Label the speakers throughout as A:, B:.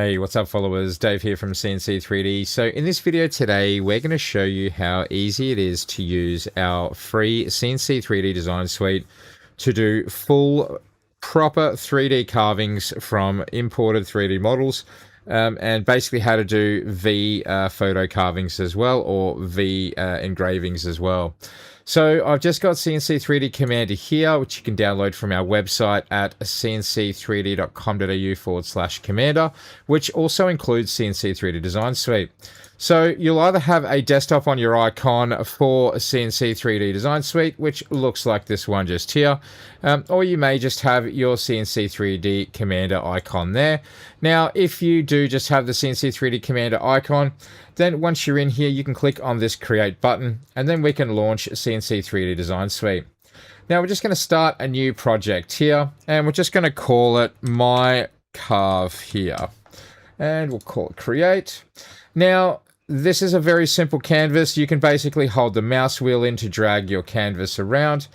A: Hey, what's up followers? Dave here from CNC 3D. So in this video today, we're going to show you how easy it is to use our free CNC 3D design suite to do full, proper 3D carvings from imported 3D models, and basically how to do V photo carvings as well, or V engravings as well. So I've just got CNC 3D Commander here, which you can download from our website at cnc3d.com.au/commander, which also includes CNC 3D Design Suite. So you'll either have a desktop on your icon for a CNC 3D Design Suite, which looks like this one just here, or you may just have your CNC 3D Commander icon there. Now, if you do just have the CNC 3D Commander icon, then once you're in here, you can click on this Create button, and then we can launch CNC 3D Design Suite. Now, we're just going to start a new project here, and we're just going to call it My Carve here, and we'll call it Create. Now, this is a very simple canvas. You can basically hold the mouse wheel in to drag your canvas around.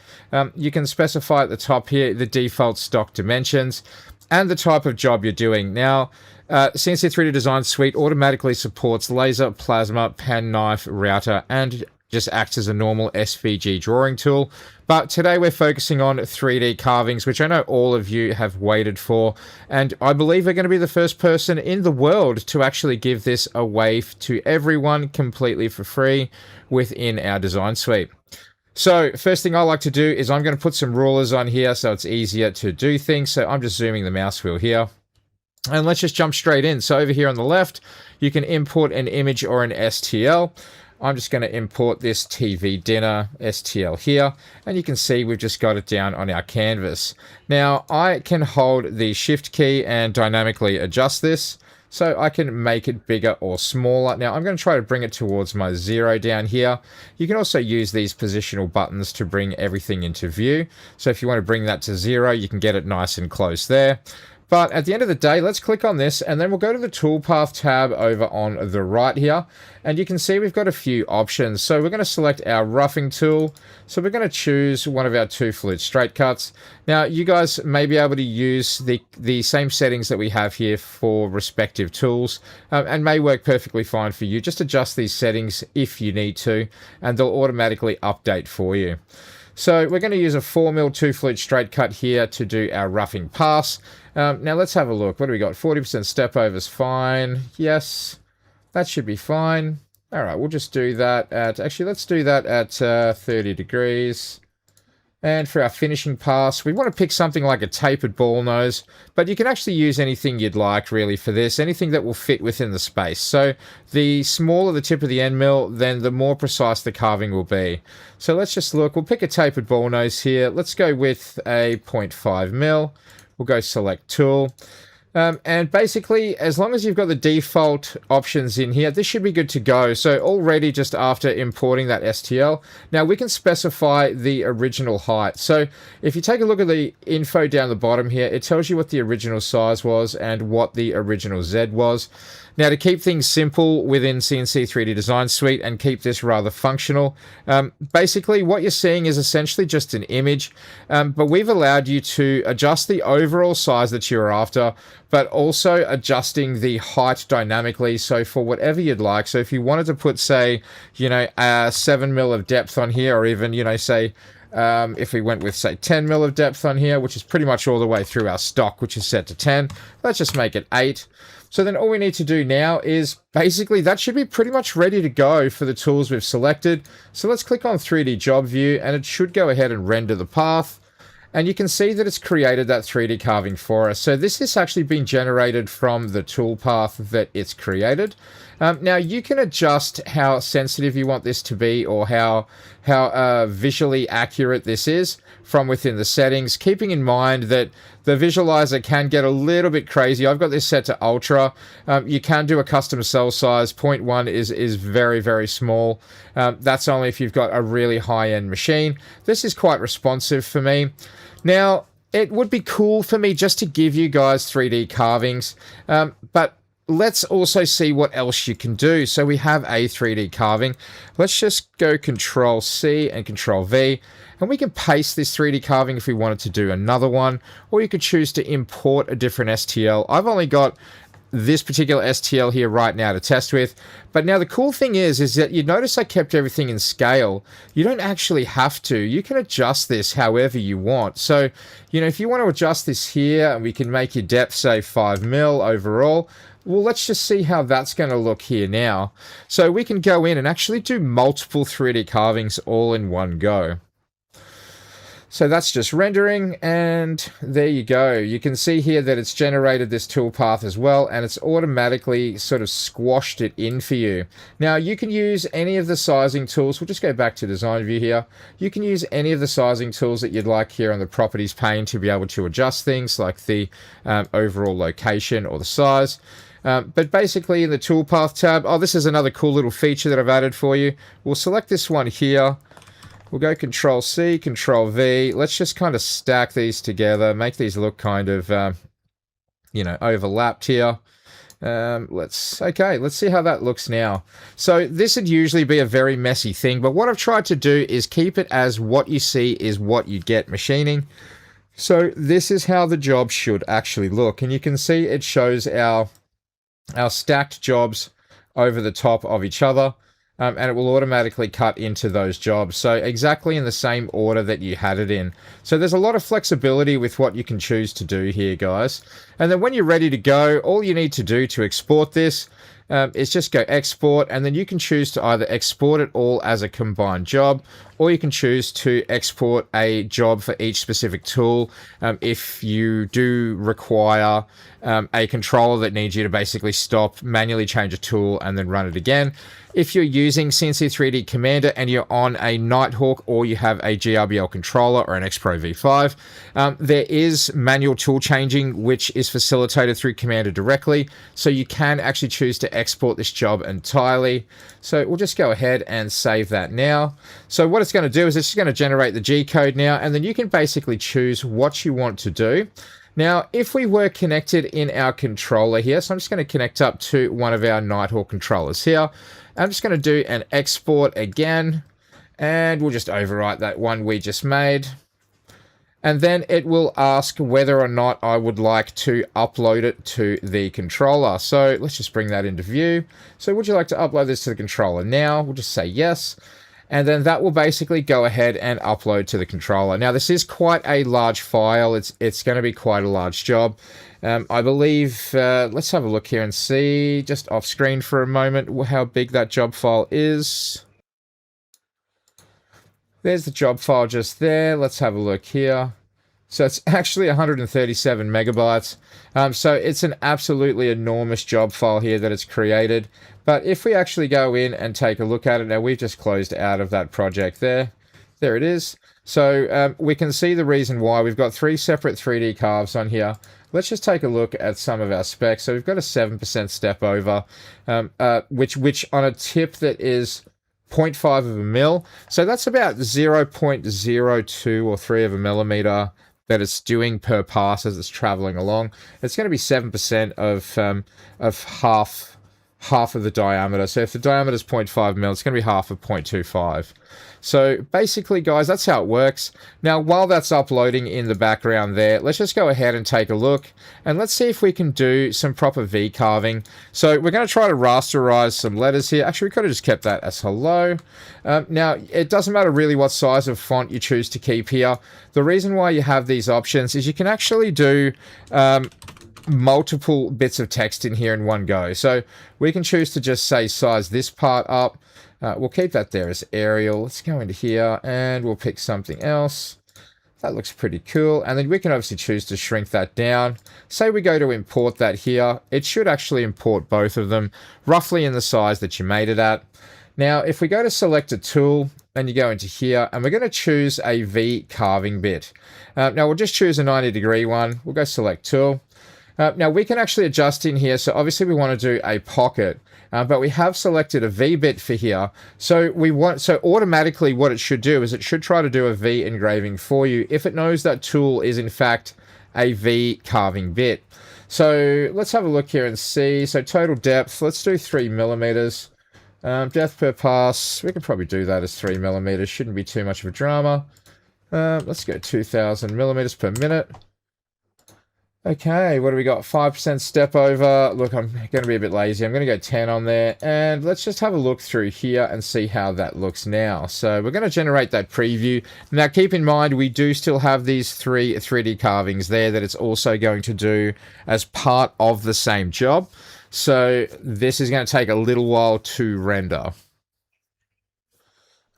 A: You can specify at the top here the default stock dimensions and the type of job you're doing. Now, CNC 3D Design Suite automatically supports laser, plasma, pen knife, router, and just acts as a normal SVG drawing tool. But today we're focusing on 3D carvings, which I know all of you have waited for, and I believe we're going to be the first person in the world to actually give this away to everyone completely for free within our design suite. So first thing I like to do is I'm going to put some rulers on here so it's easier to do things. So I'm just zooming the mouse wheel here. And let's just jump straight in. So over here on the left, you can import an image or an STL. I'm just going to import this TV dinner STL here, and you can see we've just got it down on our canvas. Now, I can hold the Shift key and dynamically adjust this, so I can make it bigger or smaller. Now, I'm going to try to bring it towards my 0 down here. You can also use these positional buttons to bring everything into view. So if you want to bring that to 0, you can get it nice and close there. But at the end of the day, let's click on this, and then we'll go to the toolpath tab over on the right here, and you can see we've got a few options. So we're going to select our roughing tool. So we're going to choose one of our 2 flute straight cuts. Now, you guys may be able to use the same settings that we have here for respective tools, and may work perfectly fine for you. Just adjust these settings if you need to, and they'll automatically update for you. So we're going to use a 4mm 2 flute straight cut here to do our roughing pass. Now let's have a look. What do we got? 40% step over is fine. Yes, that should be fine. All right, we'll just do that at, actually let's do that at 30 degrees. And for our finishing pass, we want to pick something like a tapered ball nose, but you can actually use anything you'd like really for this, anything that will fit within the space. So the smaller the tip of the end mill, then the more precise the carving will be. So let's just look, we'll pick a tapered ball nose here. Let's go with a 0.5 mil. We'll go select tool. And basically, as long as you've got the default options in here, this should be good to go. So already just after importing that STL, now we can specify the original height. So if you take a look at the info down the bottom here, it tells you what the original size was and what the original Z was. Now, to keep things simple within CNC 3D Design Suite and keep this rather functional, basically what you're seeing is essentially just an image, but we've allowed you to adjust the overall size that you're after, but also adjusting the height dynamically, so for whatever you'd like. So if you wanted to put, say, 7mm of depth on here, or even, say, if we went with, say, 10mm of depth on here, which is pretty much all the way through our stock, which is set to 10, let's just make it 8. So then all we need to do now is basically that should be pretty much ready to go for the tools we've selected. So let's click on 3D Job View, and it should go ahead and render the path. And you can see that it's created that 3D carving for us. So this is actually being generated from the toolpath that it's created. Now you can adjust how sensitive you want this to be, or how visually accurate this is from within the settings, keeping in mind that the visualizer can get a little bit crazy. I've got this set to ultra. You can do a custom cell size. 0.1 is very, very small. That's only if you've got a really high-end machine. This is quite responsive for me. Now, it would be cool for me just to give you guys 3D carvings, but let's also see what else you can do. So we have a 3D carving. Let's just go Control C and Control V, and we can paste this 3D carving if we wanted to do another one, or you could choose to import a different STL. I've only got this particular STL here right now to test with. But now the cool thing is that you notice I kept everything in scale. You don't actually have to. You can adjust this however you want. So, you know, if you want to adjust this here, and we can make your depth, say 5 mil overall, well, let's just see how that's going to look here now. So we can go in and actually do multiple 3D carvings all in one go. So that's just rendering, and there you go. You can see here that it's generated this toolpath as well, and it's automatically sort of squashed it in for you. Now, you can use any of the sizing tools. We'll just go back to design view here. You can use any of the sizing tools that you'd like here on the properties pane to be able to adjust things like the overall location or the size. But basically in the toolpath tab, oh, this is another cool little feature that I've added for you. We'll select this one here. We'll go Control C, Control V. Let's just kind of stack these together, make these look kind of, you know, overlapped here. Let's see how that looks now. So this would usually be a very messy thing, but what I've tried to do is keep it as what you see is what you get machining. So this is how the job should actually look. And you can see it shows our stacked jobs over the top of each other. And it will automatically cut into those jobs. So exactly in the same order that you had it in. So there's a lot of flexibility with what you can choose to do here, guys. And then when you're ready to go, all you need to do to export this is just go export, and then you can choose to either export it all as a combined job, or you can choose to export a job for each specific tool if you do require a controller that needs you to basically stop, manually change a tool, and then run it again. If you're using CNC 3D Commander and you're on a Nighthawk, or you have a GRBL controller or an X-Pro V5, there is manual tool changing, which is facilitated through Commander directly. So you can actually choose to export this job entirely. So we'll just go ahead and save that now. So what it's going to do is it's just going to generate the G code now, and then you can basically choose what you want to do. Now, if we were connected in our controller here, so I'm just going to connect up to one of our Nighthawk controllers here. I'm just going to do an export again, and we'll just overwrite that one we just made. And then it will ask whether or not I would like to upload it to the controller. So let's just bring that into view. So would you like to upload this to the controller now? We'll just say yes. And then that will basically go ahead and upload to the controller. Now, this is quite a large file. It's going to be quite a large job. I believe, let's have a look here and see, just off screen for a moment, how big that job file is. There's the job file just there. Let's have a look here. So it's actually 137 megabytes. So it's an absolutely enormous job file here that it's created. But if we actually go in and take a look at it, now we've just closed out of that project there. There it is. So we can see the reason why. We've got 3 separate 3D carves on here. Let's just take a look at some of our specs. So we've got a 7% step over, which on a tip that is 0.5 of a mil. So that's about 0.02 or 3 of a millimeter that it's doing per pass as it's traveling along. It's going to be 7% of half of the diameter. So if the diameter is 0.5 mil, it's going to be half of 0.25. So basically, guys, that's how it works. Now, while that's uploading in the background there, let's just go ahead and take a look, and let's see if we can do some proper V-carving. So we're going to try to rasterize some letters here. Actually, we could have just kept that as hello. Now, it doesn't matter really what size of font you choose to keep here. The reason why you have these options is you can actually do multiple bits of text in here in one go. So we can choose to just say size this part up. We'll keep that there as Arial. Let's go into here and we'll pick something else. That looks pretty cool. And then we can obviously choose to shrink that down. Say we go to import that here. It should actually import both of them roughly in the size that you made it at. Now, if we go to select a tool and you go into here, and we're going to choose a V carving bit. Now we'll just choose a 90-degree one. We'll go select tool. Now we can actually adjust in here. So obviously we want to do a pocket, but we have selected a V bit for here. So automatically what it should do is it should try to do a V engraving for you if it knows that tool is in fact a V carving bit. So let's have a look here and see. So total depth, let's do 3 millimeters. Depth per pass, we can probably do that as 3 millimeters. Shouldn't be too much of a drama. Let's go 2000 millimeters per minute. Okay, what do we got? 5% step over. Look, I'm going to be a bit lazy. I'm going to go 10 on there. And let's just have a look through here and see how that looks now. So we're going to generate that preview. Now, keep in mind, we do still have these 3 3D carvings there that it's also going to do as part of the same job. So this is going to take a little while to render.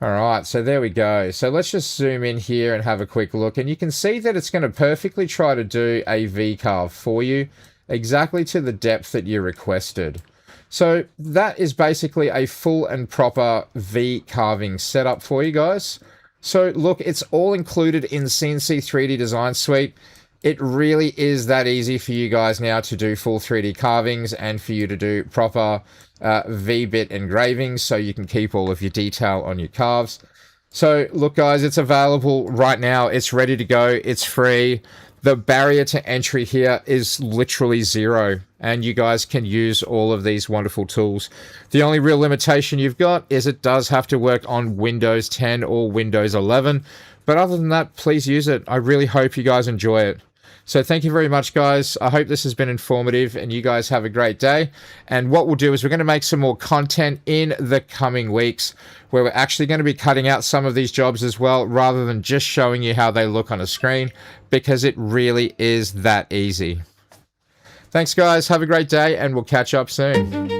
A: All right, so there we go. So let's just zoom in here and have a quick look. And you can see that it's going to perfectly try to do a V-carve for you, exactly to the depth that you requested. So that is basically a full and proper V-carving setup for you guys. So look, it's all included in CNC 3D Design Suite. It really is that easy for you guys now to do full 3D carvings and for you to do proper V-bit engravings so you can keep all of your detail on your carves. So look guys, it's available right now. It's ready to go. It's free. The barrier to entry here is literally zero, and you guys can use all of these wonderful tools. The only real limitation you've got is it does have to work on Windows 10 or Windows 11. But other than that, please use it. I really hope you guys enjoy it. So thank you very much, guys. I hope this has been informative and you guys have a great day. And what we'll do is we're going to make some more content in the coming weeks where we're actually going to be cutting out some of these jobs as well, rather than just showing you how they look on a screen, because it really is that easy. Thanks, guys. Have a great day and we'll catch up soon.